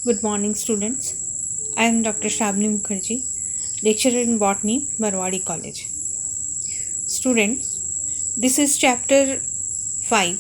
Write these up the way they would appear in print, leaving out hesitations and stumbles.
Good morning, students. I am Dr. Shabni Mukherjee, lecturer in Botany, Barwadi College. Students, this is chapter 5.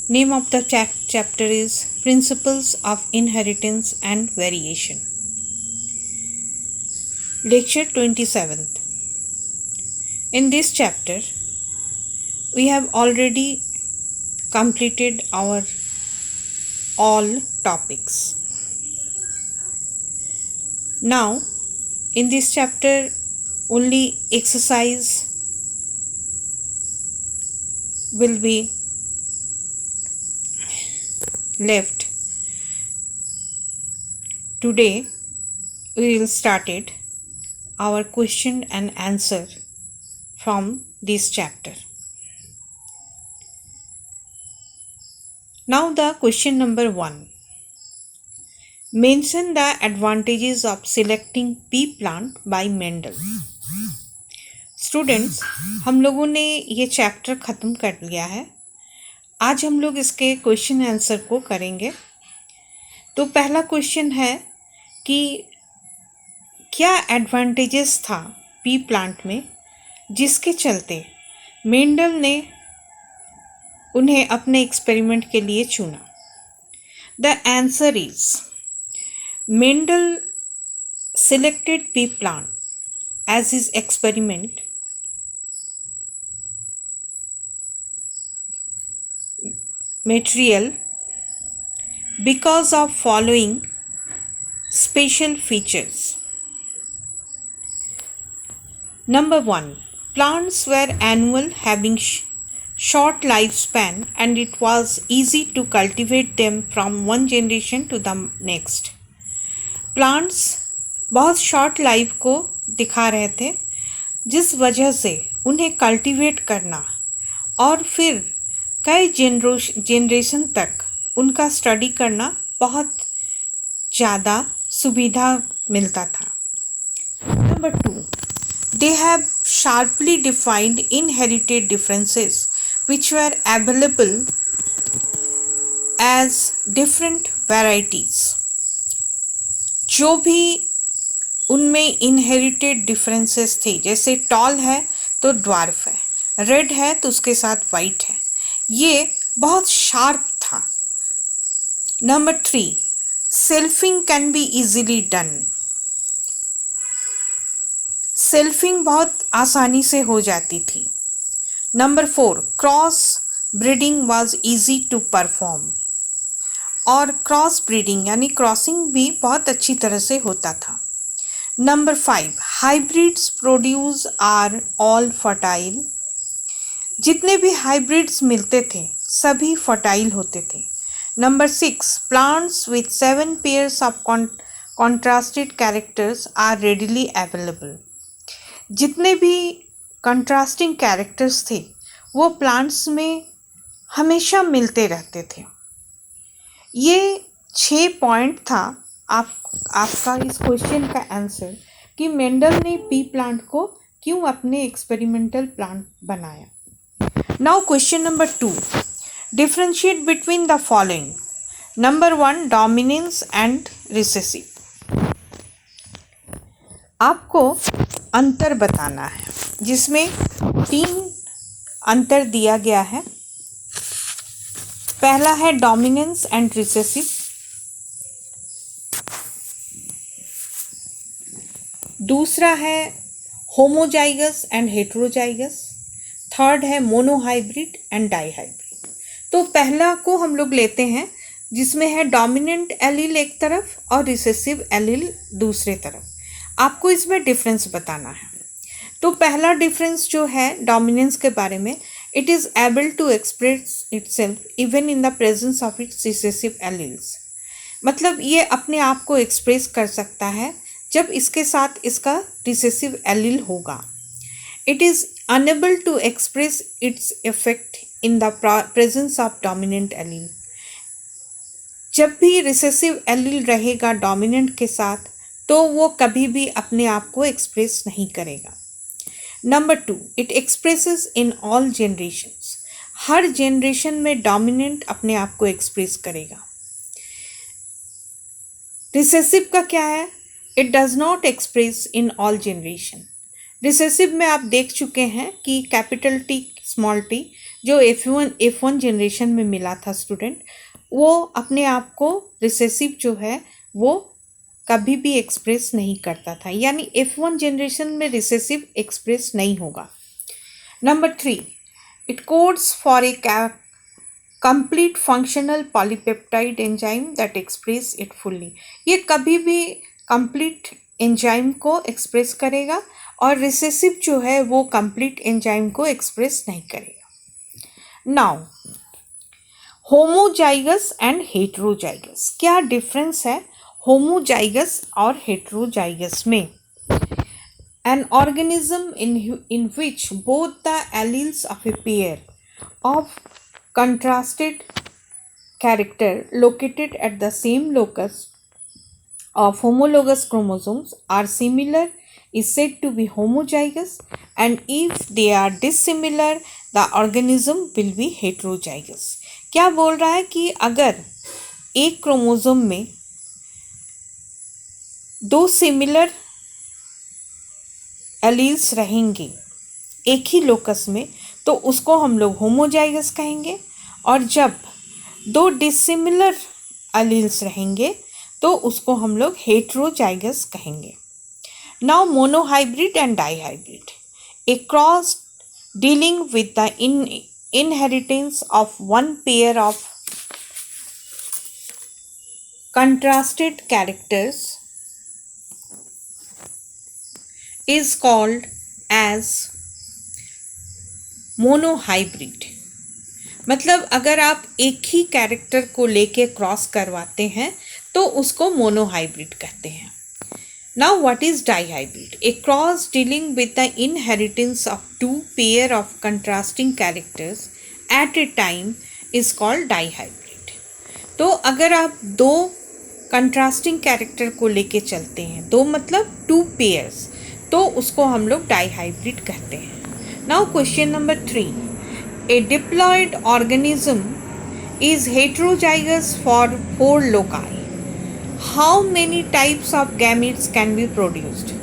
Name of the chapter is Principles of Inheritance and Variation. Lecture 27th. In this chapter, we have already completed our all topics. Now, in this chapter, only exercise will be left. Today, we will start our question and answer from this chapter. Now, the question number 1. Mention the advantages of selecting pea plant by Mendel. Students, हम लोगों ने ये chapter ख़त्म कर लिया है. आज हम लोग इसके क्वेश्चन आंसर को करेंगे. तो पहला क्वेश्चन है कि क्या एडवांटेजेस था पी प्लांट में जिसके चलते मेंडल ने उन्हें अपने एक्सपेरिमेंट के लिए चुना. The answer is Mendel selected pea plant as his experiment material because of following special features. Number 1. Plants were annual, having short lifespan, and it was easy to cultivate them from one generation to the next. Plants बहुत short life को दिखा रहे थे, जिस वजह से उन्हें cultivate करना और फिर कई जनरेशन तक उनका स्टडी करना बहुत ज़्यादा सुविधा मिलता था. Number 2. They have sharply defined inherited differences which were available as different varieties. जो भी उनमें इनहेरिटेड डिफरेंसेस थे, जैसे टॉल है तो ड्वार्फ है, रेड है तो उसके साथ वाइट है, ये बहुत शार्प था. Number 3. Selfing can be easily done. Selfing बहुत आसानी से हो जाती थी. Number 4. Cross breeding was easy to perform. और क्रॉस ब्रीडिंग यानी क्रॉसिंग भी बहुत अच्छी तरह से होता था. Number 5. Hybrids produce are all fertile. जितने भी हाइब्रिड्स मिलते थे सभी फर्टाइल होते थे. Number 6. Plants with 7 pairs of contrasted characters are readily available. जितने भी कंट्रास्टिंग कैरेक्टर्स थे वो प्लांट्स में हमेशा मिलते रहते थे. ये 6 पॉइंट था आपका इस क्वेश्चन का आंसर कि मेंडल ने पी प्लांट को क्यों अपने एक्सपेरिमेंटल प्लांट बनाया. Now question number 2. Differentiate between the following. Number 1. Dominance and recessive. आपको अंतर बताना है, जिसमें 3 अंतर दिया गया है. पहला है डोमिनेंस एंड रिसेसिव. दूसरा है होमोजाइगस एंड हेटेरोजाइगस. थर्ड है मोनोहाइब्रिड एंड डाइहाइब्रिड. तो पहला को हम लोग लेते हैं, जिसमें है डोमिनेंट एलील एक तरफ और रिसेसिव एलील दूसरे तरफ. आपको इसमें डिफरेंस बताना है. तो पहला डिफरेंस जो है डोमिनेंस के बारे में, it is able to express itself even in the presence of its recessive alleles. मतलब ये अपने आप को एक्सप्रेस कर सकता है जब इसके साथ इसका रिसेसिव एलील होगा. It is unable to express its effect in the presence of dominant allele. जब भी रिसेसिव एलील रहेगा डोमिनेंट के साथ तो वो कभी भी अपने आप को एक्सप्रेस नहीं करेगा. Number 2. It expresses in all generations. Her generation में डोमिनेंट अपने आप को एक्सप्रेस करेगा. रिसेसिव का क्या है? It does not express in all generation. Recessive में आप देख चुके हैं कि कैपिटल टी स्मॉल टी जो F1 जनरेशन में मिला था स्टूडेंट, वो अपने आप को रिसेसिव जो है वो कभी भी एक्सप्रेस नहीं करता था, यानी F1 जनरेशन में रिसेसिव एक्सप्रेस नहीं होगा। Number 3, it codes for a complete functional polypeptide enzyme that express it fully। ये कभी भी complete एंजाइम को एक्सप्रेस करेगा और रिसेसिव जो है वो कंप्लीट एंजाइम को एक्सप्रेस नहीं करेगा। नाउ होमोजाइगस एंड हेटेरोजाइगस, क्या डिफरेंस है होमोजाइगस और हेटेरोजाइगस में? An organism in which both the alleles of a pair of contrasted character located at the same locus of homologous chromosomes are similar is said to be homozygous, and if they are dissimilar the organism will be heterozygous। क्या बोल रहा है कि अगर एक chromosome में दो similar alleles रहेंगे एक ही लोकस में तो उसको हम लोग होमोजाइगस कहेंगे, और जब दो डिसिमिलर एलील्स रहेंगे तो उसको हम लोग हेटेरोजाइगस कहेंगे। Now monohybrid and dihybrid, a cross dealing with the inheritance of one pair of contrasted characters is called as monohybrid. मतलब अगर आप एक ही कैरेक्टर को लेके क्रॉस करवाते हैं तो उसको मोनोहाइब्रिड कहते हैं। Now what is dihybrid? A cross dealing with the inheritance of two pair of contrasting characters at a time is called dihybrid. तो अगर आप दो कंट्रास्टिंग कैरेक्टर को लेके चलते हैं, दो मतलब टू पेयर्स, तो उसको हम लोग डाइहाइब्रिड कहते हैं। Now question number 3, a diploid organism is heterozygous for 4 loci, how many types of gametes can be produced?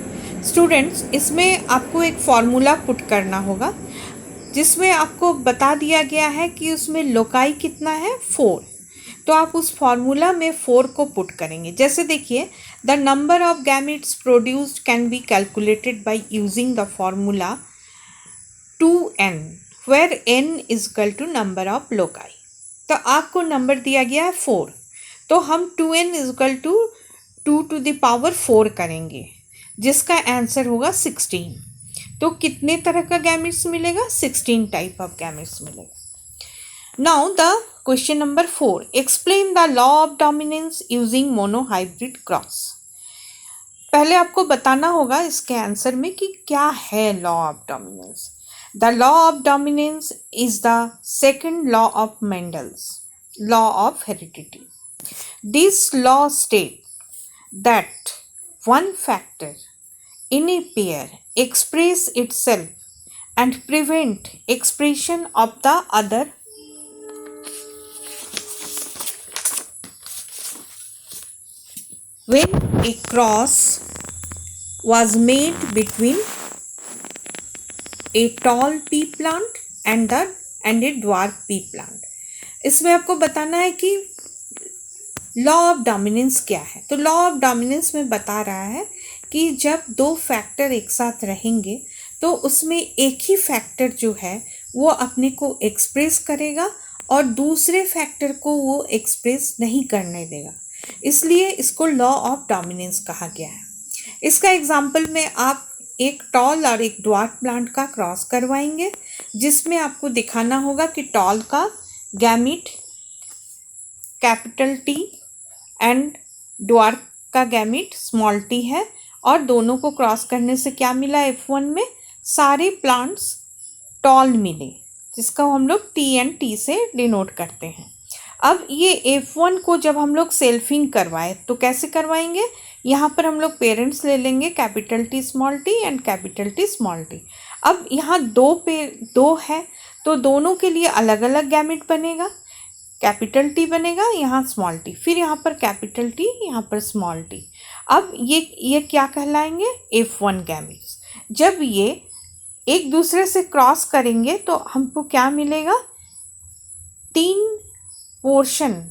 Students, इसमें आपको एक फॉर्मूला पुट करना होगा जिसमें आपको बता दिया गया है कि उसमें लोकाई कितना है, 4। तो आप उस फॉर्मूला में 4 को पुट करेंगे। जैसे देखिए, the number of gametes produced can be calculated by using the formula 2n, where n is equal to number of loci. तो आपको नंबर दिया गया है 4, तो हम 2n is equal to 2 to the power 4 करेंगे, जिसका आंसर होगा 16। तो कितने तरह का गैमेट्स मिलेगा? 16 टाइप ऑफ गैमेट्स मिलेगा। Now the question number 4, explain the law of dominance using monohybrid cross. पहले आपको बताना होगा इसके आंसर में कि क्या है law of dominance. The law of dominance is the second law of Mendel's law of heredity. This law state that one factor in a pair express itself and prevent expression of the other when a cross was made between a tall pea plant and a dwarf pea plant। इसमें आपको बताना है कि law of dominance क्या है। तो law of dominance में बता रहा है कि जब दो फैक्टर एक साथ रहेंगे तो उसमें एक ही फैक्टर जो है वो अपने को एक्सप्रेस करेगा और दूसरे फैक्टर को वो एक्सप्रेस नहीं करने देगा, इसलिए इसको लॉ ऑफ डोमिनेंस कहा गया है। इसका एग्जांपल में आप एक टॉल और एक ड्वार्फ प्लांट का क्रॉस करवाएंगे, जिसमें आपको दिखाना होगा कि टॉल का gamete capital T and dwarf का गैमीट स्मॉल टी है, और दोनों को क्रॉस करने से क्या मिला? F1 में सारे प्लांट्स टॉल मिले, जिसका हम लोग टी एंड टी से डिनोट करते हैं। अब ये F1 को जब हम लोग सेल्फिंग करवाए तो कैसे करवाएंगे? यहाँ पर हम लोग पेरेंट्स ले लेंगे capital T small T and capital T small T. अब यहाँ दो है तो दोनों के लिए अलग अलग गैमेट बनेगा। कैपिटल टी बनेगा, यहाँ स्मॉल टी, फिर यहाँ पर कैपिटल टी, यहाँ पर स्मॉल टी। अब ये क्या कहलाएंगे? F1 gametes. जब ये एक दूसरे से क्रॉस करेंगे तो हमको क्या मिलेगा? 3 पोर्शन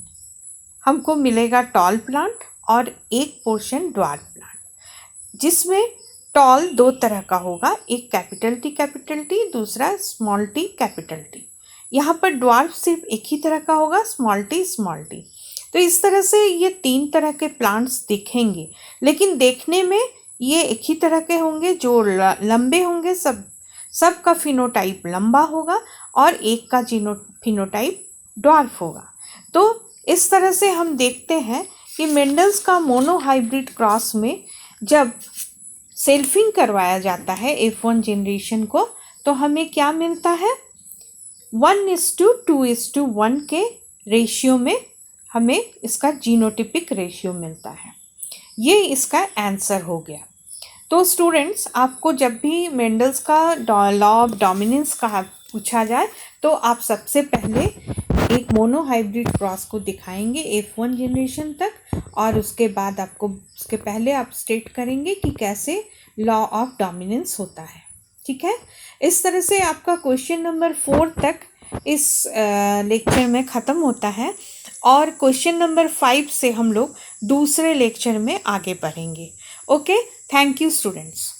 हमको मिलेगा टॉल प्लांट और 1 पोर्शन ड्वार्फ प्लांट, जिसमें टॉल 2 तरह का होगा, एक कैपिटल टी, दूसरा स्मॉल टी कैपिटल टी। यहाँ पर ड्वार्फ सिर्फ एक ही तरह का होगा, स्मॉल टी। तो इस तरह से ये 3 तरह के प्लांट्स दिखेंगे, लेकिन देखने में ये एक ही तरह के होंगे। जो लंबे होंगे सब का फिनोटाइप लंबा होगा और एक का फिनोटाइप ड्वार्फ होगा। तो इस तरह से हम देखते हैं कि मेंडल्स का मोनोहाइब्रिड क्रॉस में जब सेल्फिंग करवाया जाता है F1 जनरेशन को, तो हमें क्या मिलता है? 1:2:1 के रेशियो में हमें इसका जीनोटिपिक रेशियो मिलता है। ये इसका आंसर हो गया। तो स्टूडेंट्स, आपको जब भी मेंडल्स का लॉ ऑफ डोमिनेंस का पूछा जाए तो आप सबसे पहले एक मोनोहाइब्रिड क्रॉस को दिखाएंगे F1 जनरेशन तक, और उसके बाद उसके पहले आप स्टेट करेंगे कि कैसे लॉ ऑफ डोमिनेंस होता है। ठीक है, इस तरह से आपका क्वेश्चन नंबर 4 तक इस लेक्चर में ख़त्म होता है, और क्वेश्चन नंबर 5 से हम लोग दूसरे लेक्चर में आगे बढ़ेंगे। Okay, thank you students.